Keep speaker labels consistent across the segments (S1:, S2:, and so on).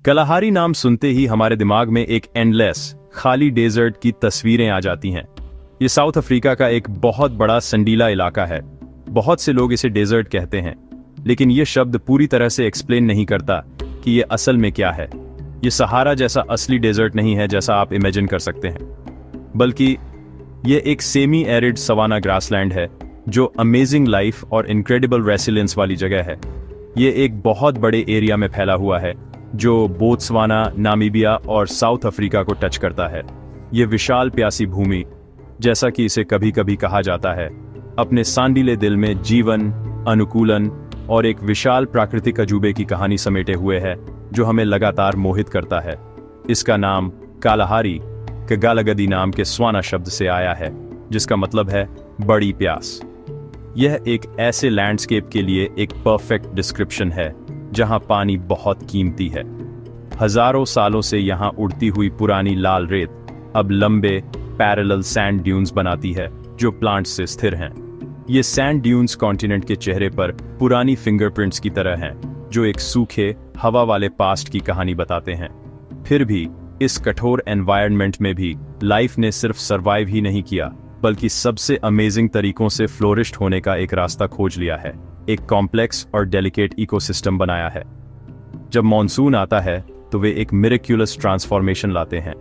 S1: कलाहारी नाम सुनते ही हमारे दिमाग में एक एंडलेस खाली डेजर्ट की तस्वीरें आ जाती हैं। ये साउथ अफ्रीका का एक बहुत बड़ा संडीला इलाका है। बहुत से लोग इसे डेजर्ट कहते हैं, लेकिन ये शब्द पूरी तरह से एक्सप्लेन नहीं करता कि ये असल में क्या है। ये सहारा जैसा असली डेजर्ट नहीं है जैसा आप इमेजिन कर सकते हैं, बल्कि ये एक सेमी एरिड सवाना ग्रासलैंड है जो अमेजिंग लाइफ और इनक्रेडिबल रेसिलियंस वाली जगह है। ये एक बहुत बड़े एरिया में फैला हुआ है जो बोत्सवाना, नामीबिया और साउथ अफ्रीका को टच करता है। ये विशाल प्यासी भूमि, जैसा कि इसे कभी कभी कहा जाता है, अपने सांडीले दिल में जीवन, अनुकूलन और एक विशाल प्राकृतिक अजूबे की कहानी समेटे हुए है जो हमें लगातार मोहित करता है। इसका नाम कालाहारी कगालगदी नाम के स्वाना शब्द से आया है, जिसका मतलब है बड़ी प्यास। यह एक ऐसे लैंडस्केप के लिए एक परफेक्ट डिस्क्रिप्शन है जहां पानी बहुत कीमती है। हजारों सालों से यहां उड़ती हुई पुरानी लाल रेत अब लंबे पैरेलल सैंड ड्यून्स बनाती है जो प्लांट्स से स्थिर हैं। ये सैंड ड्यून्स कॉन्टिनेंट के चेहरे पर पुरानी फिंगरप्रिंट्स की तरह हैं जो एक सूखे हवा वाले पास्ट की कहानी बताते हैं। फिर भी इस कठोर एनवायरनमेंट में भी लाइफ ने सिर्फ सर्वाइव ही नहीं किया, बल्कि सबसे अमेजिंग तरीकों से फ्लोरिश्ड होने का एक रास्ता खोज लिया है। एक कॉम्प्लेक्स और डेलिकेट इकोसिस्टम बनाया है। जब मॉनसून आता है तो वे एक मिरेक्युलस ट्रांसफॉर्मेशन लाते हैं।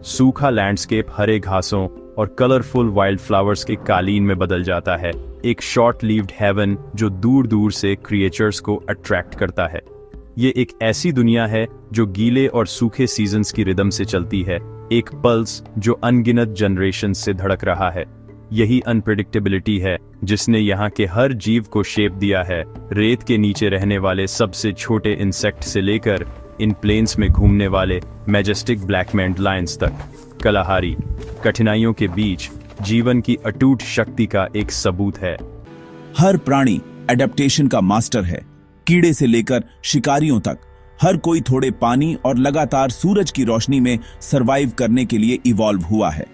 S1: सूखा लैंडस्केप हरे घासों और कलरफुल वाइल्ड फ्लावर्स के कालीन में बदल जाता है, एक शॉर्ट लीव्ड हेवन जो दूर दूर से क्रिएचर्स को अट्रैक्ट करता है। ये एक ऐसी दुनिया है जो गीले और सूखे सीजन्स की रिदम से चलती है, एक पल्स जो अनगिनत जनरेशन से धड़क रहा है। यही अनप्रेडिक्टेबिलिटी है जिसने यहाँ के हर जीव को शेप दिया है, रेत के नीचे रहने वाले सबसे छोटे इंसेक्ट से लेकर इन प्लेन्स में घूमने वाले मैजेस्टिक ब्लैक-मैन्ड लायंस तक। कलाहारी कठिनाइयों के बीच जीवन की अटूट शक्ति का एक सबूत है।
S2: हर प्राणी एडेप्टेशन का मास्टर है। कीड़े से लेकर शिकारियों तक हर कोई थोड़े पानी और लगातार सूरज की रोशनी में सरवाइव करने के लिए इवॉल्व हुआ है।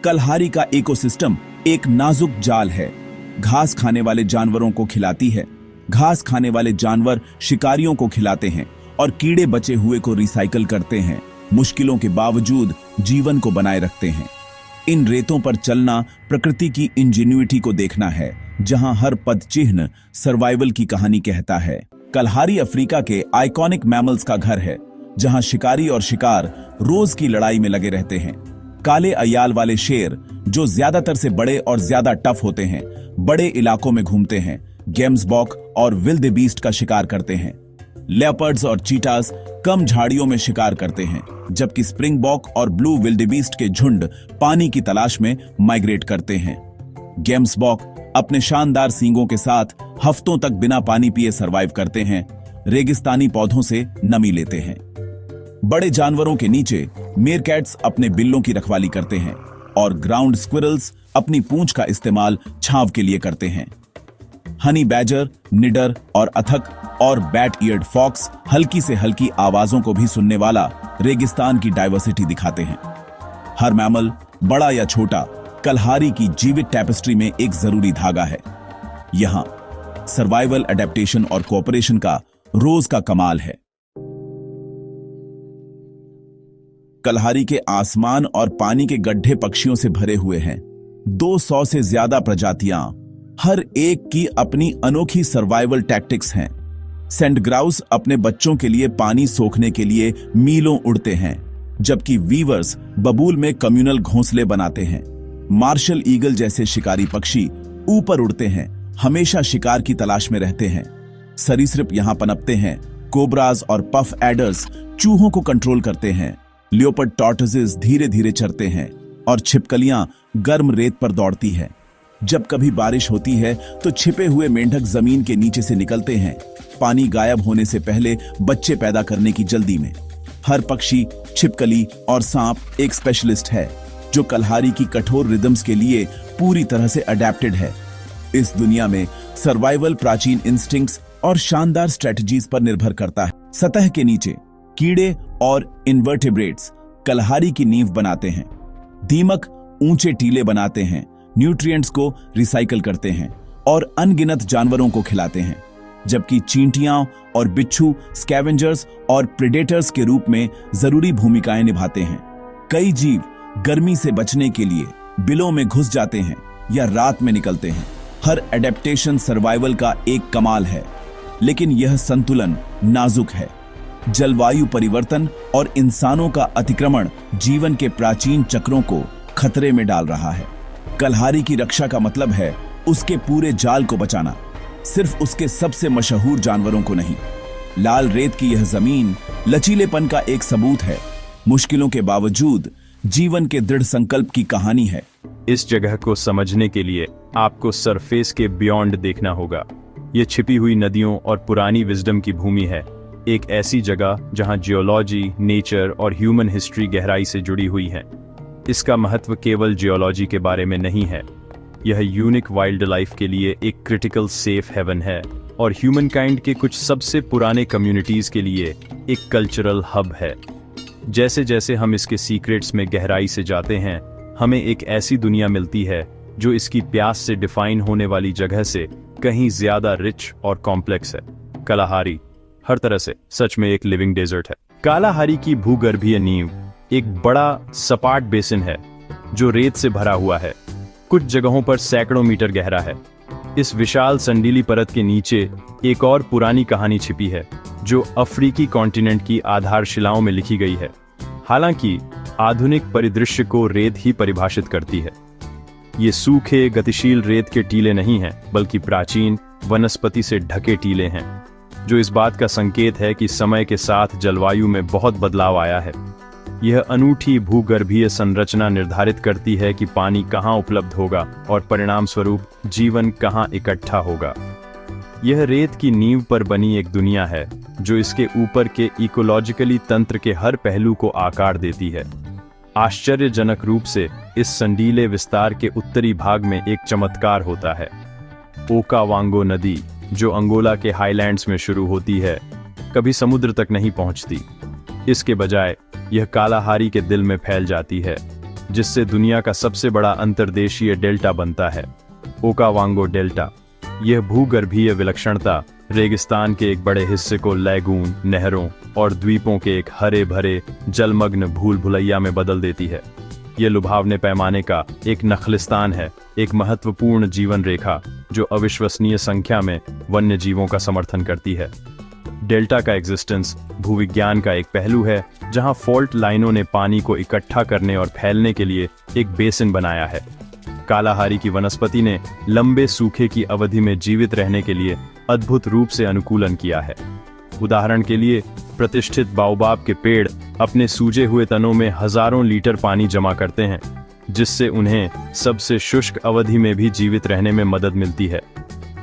S2: कलहारी का इकोसिस्टम एक नाजुक जाल है। घास खाने वाले जानवरों को खिलाती है, घास खाने वाले जानवर शिकारियों को खिलाते हैं और कीड़े बचे हुए को रिसाइकल करते हैं, मुश्किलों के बावजूद जीवन को बनाए रखते हैं। इन रेतों पर चलना प्रकृति की इंजेन्युइटी को देखना है, जहां हर पद चिन्ह सर्वाइवल की कहानी कहता है। कलहारी अफ्रीका के आइकॉनिक मैमल्स का घर है, जहां शिकारी और शिकार रोज की लड़ाई में लगे रहते हैं। काले अयाल वाले शेर जो ज्यादातर से बड़े और ज्यादा टफ होते हैं, बड़े इलाकों में घूमते हैं, गेम्सबॉक और विल्डेबीस्ट का शिकार करते हैं। लेपर्ड्स और चीटास कम झाड़ियों में शिकार करते हैं, जबकि स्प्रिंगबॉक और ब्लू विल्डेबीस्ट के झुंड पानी की तलाश में माइग्रेट करते हैं। गेम्सबॉक अपने शानदार सींगों के साथ हफ्तों तक बिना पानी पिए सरवाइव करते हैं, रेगिस्तानी पौधों से नमी लेते हैं। बड़े जानवरों के नीचे मेरकैट्स अपने बिल्लों की रखवाली करते हैं और ग्राउंड स्क्विरल्स अपनी पूंछ का इस्तेमाल छांव के लिए करते हैं। हनी बैजर, निडर और अथक और बैट ईयर्ड फॉक्स हल्की से हल्की आवाजों को भी सुनने वाला रेगिस्तान की डाइवर्सिटी दिखाते हैं। हर मैमल, बड़ा या छोटा, कलहारी की जीवित टैपेस्ट्री में एक जरूरी धागा है। यहां सर्वाइवल, एडेप्टेशन और कोऑपरेशन का रोज का कमाल है। कलहारी के आसमान और पानी के गड्ढे पक्षियों से भरे हुए हैं। 200 से ज्यादा प्रजातियां, हर एक की अपनी अनोखी सर्वाइवल टैक्टिक्स हैं। सैंड ग्राउस अपने बच्चों के लिए पानी सोखने के लिए मीलों उड़ते हैं, जबकि वीवर्स बबूल में कम्युनल घोंसले बनाते हैं। मार्शल ईगल जैसे शिकारी पक्षी ऊपर उड़ते हैं, हमेशा शिकार की तलाश में रहते हैं। सरीसृप यहां पनपते हैं। कोबराज और पफ एडर्स चूहों को कंट्रोल करते हैं। लियोपर्ड टॉर्टोइसेस धीरे धीरे चरते हैं और छिपकलियां गर्म रेत पर दौड़ती है। जब कभी बारिश होती है तो छिपे हुए मेंढक जमीन के नीचे से निकलते हैं, पानी गायब होने से पहले बच्चे पैदा करने की जल्दी में। हर पक्षी, छिपकली और सांप एक स्पेशलिस्ट है जो कलहारी की कठोर रिदम्स के लिए पूरी तरह से अडेप्टेड है। इस दुनिया में सर्वाइवल प्राचीन इंस्टिंक्ट्स और शानदार स्ट्रेटजीज पर निर्भर करता है। सतह के नीचे कीड़े और इन्वर्टेब्रेट्स कलहारी की नींव बनाते हैं। दीमक ऊंचे टीले बनाते हैं, न्यूट्रिएंट्स को रिसाइकल करते हैं और अनगिनत जानवरों को खिलाते हैं। जबकि चींटियां और बिच्छू स्कैवेंजर्स और प्रेडेटर्स के रूप में जरूरी भूमिकाएं निभाते हैं। कई जीव गर्मी से बचने के लिए बिलों में घुस जाते हैं या रात में निकलते हैं। हर एडेप्टेशन सर्वाइवल का एक कमाल है, लेकिन यह संतुलन नाजुक है। जलवायु परिवर्तन और इंसानों का अतिक्रमण जीवन के प्राचीन चक्रों को खतरे में डाल रहा है। कलहारी की रक्षा का मतलब है उसके पूरे जाल को बचाना, सिर्फ उसके सबसे मशहूर जानवरों को नहीं। लाल रेत की यह जमीन लचीलेपन का एक सबूत है, मुश्किलों के बावजूद जीवन के दृढ़ संकल्प की कहानी है।
S1: इस जगह को समझने के लिए आपको सरफेस के बियॉन्ड देखना होगा। ये छिपी हुई नदियों और पुरानी विजडम की भूमि है, एक ऐसी जगह जहां जियोलॉजी, नेचर और ह्यूमन हिस्ट्री गहराई से जुड़ी हुई है। इसका महत्व केवल जियोलॉजी के बारे में नहीं है, यह यूनिक वाइल्ड लाइफ के लिए एक क्रिटिकल सेफ हेवन है और ह्यूमन काइंड के कुछ सबसे पुराने कम्युनिटीज के लिए एक कल्चरल हब है। जैसे जैसे हम इसके सीक्रेट्स में गहराई से जाते हैं, हमें एक ऐसी दुनिया मिलती है जो इसकी प्यास से डिफाइन होने वाली जगह से कहीं ज्यादा रिच और कॉम्प्लेक्स है। कालाहारी हर तरह से सच में एक लिविंग डेजर्ट है। कालाहारी की भूगर्भीय नींव एक बड़ा सपाट बेसिन है जो रेत से भरा हुआ है, कुछ जगहों पर सैकड़ों मीटर गहरा है। इस विशाल संडीली परत के नीचे एक और पुरानी कहानी छिपी है जो अफ्रीकी कॉन्टिनेंट की आधारशिलाओं में लिखी गई है। हालांकि आधुनिक परिदृश्य को रेत ही परिभाषित करती है। ये सूखे गतिशील रेत के टीले नहीं हैं, बल्कि प्राचीन वनस्पति से ढके टीले हैं, जो इस बात का संकेत है कि समय के साथ जलवायु में बहुत बदलाव आया है। यह अनूठी भूगर्भीय संरचना निर्धारित करती है कि पानी कहाँ उपलब्ध होगा और परिणाम स्वरूप जीवन कहाँ इकट्ठा होगा। यह रेत की नींव पर बनी एक दुनिया है जो इसके ऊपर के इकोलॉजिकली तंत्र के हर पहलू को आकार देती है। आश्चर्यजनक रूप से इस संडीले विस्तार के उत्तरी भाग में एक चमत्कार होता है। ओकावांगो नदी, जो अंगोला के हाईलैंड्स में शुरू होती है, कभी समुद्र तक नहीं पहुंचती। इसके बजाय यह कालाहारी के दिल में फैल जाती है, जिससे दुनिया का सबसे बड़ा अंतर्देशीय डेल्टा बनता है, ओकावांगो डेल्टा। यह भूगर्भीय विलक्षणता रेगिस्तान के एक बड़े हिस्से को लैगून, नहरों और द्वीपों के एक हरे भरे जलमग्न भूल भुलैया में बदल देती है। यह लुभावने पैमाने का एक नखलिस्तान है, एक महत्वपूर्ण जीवन रेखा जो अविश्वसनीय संख्या में वन्य जीवों का समर्थन करती है। डेल्टा का एग्जिस्टेंस भूविज्ञान का एक पहलू है, जहां फॉल्ट लाइनों ने पानी को इकट्ठा करने और फैलने के लिए एक बेसिन बनाया है। कालाहारी की वनस्पति ने लंबे सूखे की अवधि में जीवित रहने के लिए अद्भुत रूप से अनुकूलन किया है। उदाहरण के लिए, प्रतिष्ठित बाओबाब के पेड़ अपने सूजे हुए तनों में हजारों लीटर पानी जमा करते हैं, जिससे उन्हें सबसे शुष्क अवधि में भी जीवित रहने में मदद मिलती है।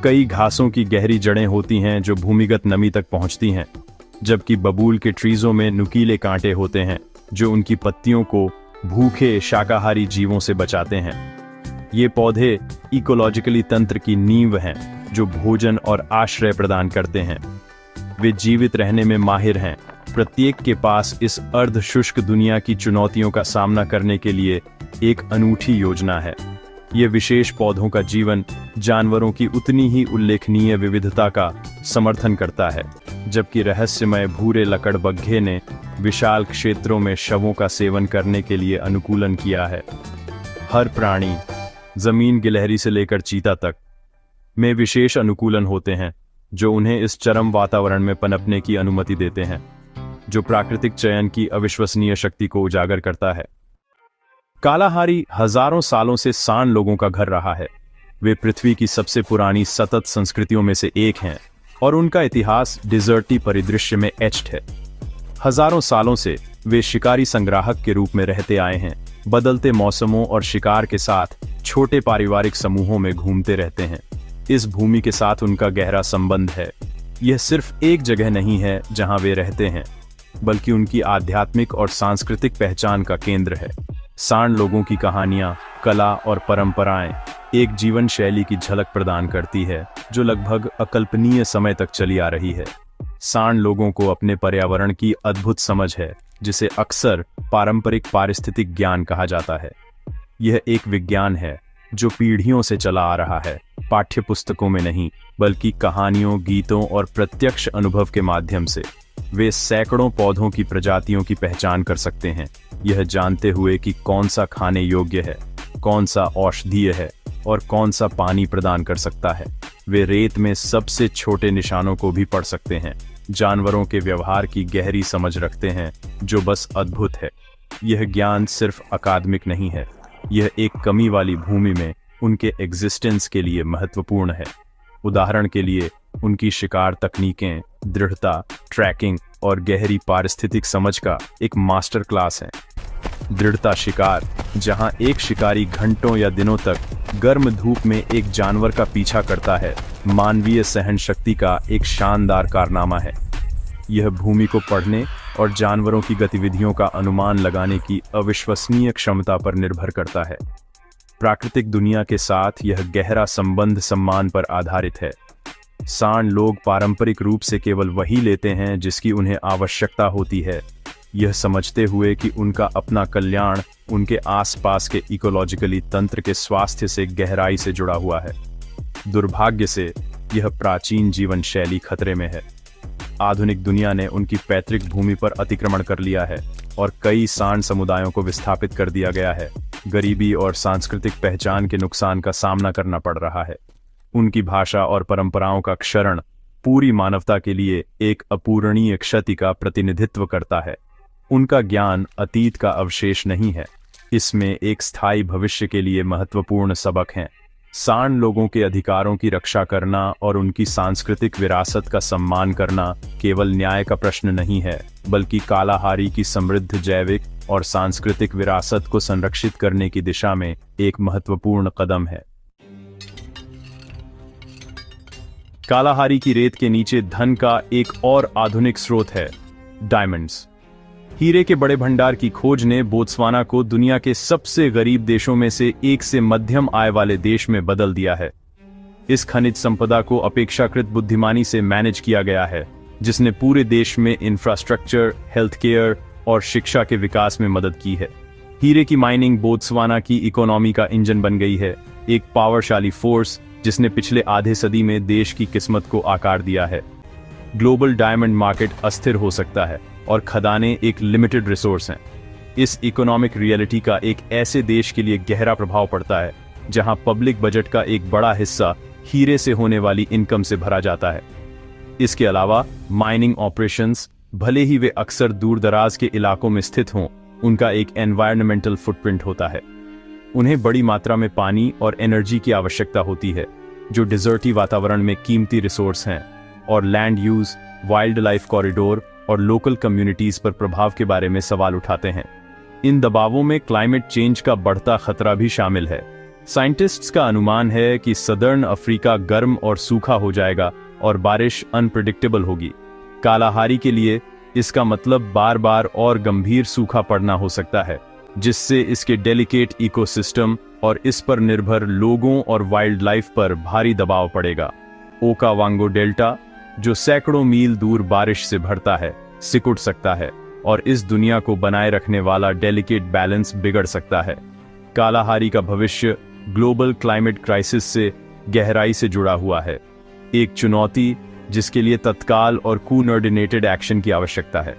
S1: कई घासों की गहरी जड़ें होती हैं जो भूमिगत नमी तक पहुंचती हैं, जबकि बबूल के ट्रीजों में नुकीले कांटे होते हैं जो उनकी पत्तियों को भूखे शाकाहारी जीवों से बचाते हैं। ये पौधे इकोलॉजिकली तंत्र की नींव हैं जो भोजन और आश्रय प्रदान करते हैं। वे जीवित रहने में माहिर हैं। प्रत्येक के पास इस अर्ध शुष्क दुनिया की चुनौतियों का सामना करने के लिए एक अनूठी योजना है। ये विशेष पौधों का जीवन जानवरों की उतनी ही उल्लेखनीय विविधता का समर्थन करता है, जबकि रहस्यमय भूरे लकड़बग्घे ने विशाल क्षेत्रों में शवों का सेवन करने के लिए अनुकूलन किया है। हर प्राणी, जमीन गिलहरी से लेकर चीता तक, में विशेष अनुकूलन होते हैं जो उन्हें इस चरम वातावरण में पनपने की अनुमति देते हैं, जो प्राकृतिक चयन की अविश्वसनीय शक्ति को उजागर करता है। कालाहारी हजारों सालों से सान लोगों का घर रहा है। वे पृथ्वी की सबसे पुरानी सतत संस्कृतियों में से एक हैं और उनका इतिहास डिजर्टी परिदृश्य में एच्ड है। हजारों सालों से वे शिकारी संग्राहक के रूप में रहते आए हैं, बदलते मौसमों और शिकार के साथ छोटे पारिवारिक समूहों में घूमते रहते हैं। इस भूमि के साथ उनका गहरा संबंध है। यह सिर्फ एक जगह नहीं है जहां वे रहते हैं, बल्कि उनकी आध्यात्मिक और सांस्कृतिक पहचान का केंद्र है। सांड लोगों की कहानियां, कला और परंपराएं एक जीवन शैली की झलक प्रदान करती है जो लगभग अकल्पनीय समय तक चली आ रही है। सांड लोगों को अपने पर्यावरण की अद्भुत समझ है, जिसे अक्सर पारंपरिक पारिस्थितिक ज्ञान कहा जाता है। यह एक विज्ञान है जो पीढ़ियों से चला आ रहा है, पाठ्य पुस्तकों में नहीं बल्कि कहानियों, गीतों और प्रत्यक्ष अनुभव के माध्यम से। वे सैकड़ों पौधों की प्रजातियों की पहचान कर सकते हैं, यह जानते हुए कि कौन सा खाने योग्य है, कौन सा औषधीय है और कौन सा पानी प्रदान कर सकता है। वे रेत में सबसे छोटे निशानों को भी पढ़ सकते हैं, जानवरों के व्यवहार की गहरी समझ रखते हैं, जो बस अद्भुत है। यह ज्ञान सिर्फ अकादमिक नहीं है, यह एक कमी वाली भूमि में उनके एग्जिस्टेंस के लिए महत्वपूर्ण है। उदाहरण के लिए, उनकी शिकार तकनीकें, दृढ़ता, ट्रैकिंग और गहरी पारिस्थितिक समझ का एक मास्टर क्लास है। दृढ़ता शिकार, जहां एक शिकारी घंटों या दिनों तक गर्म धूप में एक जानवर का पीछा करता है, मानवीय सहन शक्ति का एक शानदार कारनामा है। यह भूमि को पढ़ने और जानवरों की गतिविधियों का अनुमान लगाने की अविश्वसनीय क्षमता पर निर्भर करता है। प्राकृतिक दुनिया के साथ यह गहरा संबंध सम्मान पर आधारित है। सांड लोग पारंपरिक रूप से केवल वही लेते हैं जिसकी उन्हें आवश्यकता होती है, यह समझते हुए कि उनका अपना कल्याण उनके आसपास के इकोलॉजिकली तंत्र के स्वास्थ्य से गहराई से जुड़ा हुआ है। दुर्भाग्य से यह प्राचीन जीवन शैली खतरे में है। आधुनिक दुनिया ने उनकी पैतृक भूमि पर अतिक्रमण कर लिया है और कई सांड समुदायों को विस्थापित कर दिया गया है। गरीबी और सांस्कृतिक पहचान के नुकसान का सामना करना पड़ रहा है। उनकी भाषा और परंपराओं का क्षरण पूरी मानवता के लिए एक अपूरणीय क्षति का प्रतिनिधित्व करता है। उनका ज्ञान अतीत का अवशेष नहीं है, इसमें एक स्थायी भविष्य के लिए महत्वपूर्ण सबक हैं। सांड लोगों के अधिकारों की रक्षा करना और उनकी सांस्कृतिक विरासत का सम्मान करना केवल न्याय का प्रश्न नहीं है, बल्कि कालाहारी की समृद्ध जैविक और सांस्कृतिक विरासत को संरक्षित करने की दिशा में एक महत्वपूर्ण कदम है। कालाहारी की रेत के नीचे धन का एक और आधुनिक स्रोत है, डायमंड्स। हीरे के बड़े भंडार की खोज ने बोत्सवाना को दुनिया के सबसे गरीब देशों में से एक से मध्यम आय वाले देश में बदल दिया है। इस खनिज संपदा को अपेक्षाकृत बुद्धिमानी से मैनेज किया गया है, जिसने पूरे देश में इंफ्रास्ट्रक्चर, हेल्थ केयर और शिक्षा के विकास में मदद की है। हीरे की माइनिंग बोत्सवाना की इकोनॉमी का इंजन बन गई है, एक पावरशाली फोर्स जिसने पिछले आधे सदी में देश की किस्मत को आकार दिया है। ग्लोबल डायमंड मार्केट अस्थिर हो सकता है और खदानें एक लिमिटेड रिसोर्स हैं। इस इकोनॉमिक रियलिटी का एक ऐसे देश के लिए गहरा प्रभाव पड़ता है जहां पब्लिक बजट का एक बड़ा हिस्सा हीरे से होने वाली इनकम से भरा जाता है। इसके अलावा माइनिंग ऑपरेशंस, भले ही वे अक्सर दूर दराज के इलाकों में स्थित हों, उनका एक एनवायरमेंटल फुटप्रिंट होता है। उन्हें बड़ी मात्रा में पानी और एनर्जी की आवश्यकता होती है, जो डिजर्टी वातावरण में कीमती रिसोर्स हैं, और land use, wild life corridor और लोकल कम्युनिटीज पर प्रभाव के बारे में सवाल उठाते हैं। इन दबावों में क्लाइमेट चेंज का बढ़ता खतरा भी शामिल है। साइंटिस्ट्स का अनुमान है कि सदर्न अफ्रीका गर्म और सूखा हो जाएगा और बारिश अनप्रेडिक्टेबल होगी। कालाहारी के लिए इसका मतलब बार बार और गंभीर सूखा पड़ना हो सकता है, जिससे इसके डेलिकेट इकोसिस्टम और इस पर निर्भर लोगों और वाइल्ड लाइफ पर भारी दबाव पड़ेगा। ओकावांगो डेल्टा, जो सैकड़ों मील दूर बारिश से भरता है, सिकुड़ सकता है और इस दुनिया को बनाए रखने वाला डेलिकेट बैलेंस बिगड़ सकता है। कालाहारी का भविष्य ग्लोबल क्लाइमेट क्राइसिस से गहराई से जुड़ा हुआ है, एक चुनौती जिसके लिए तत्काल और कोऑर्डिनेटेड एक्शन की आवश्यकता है।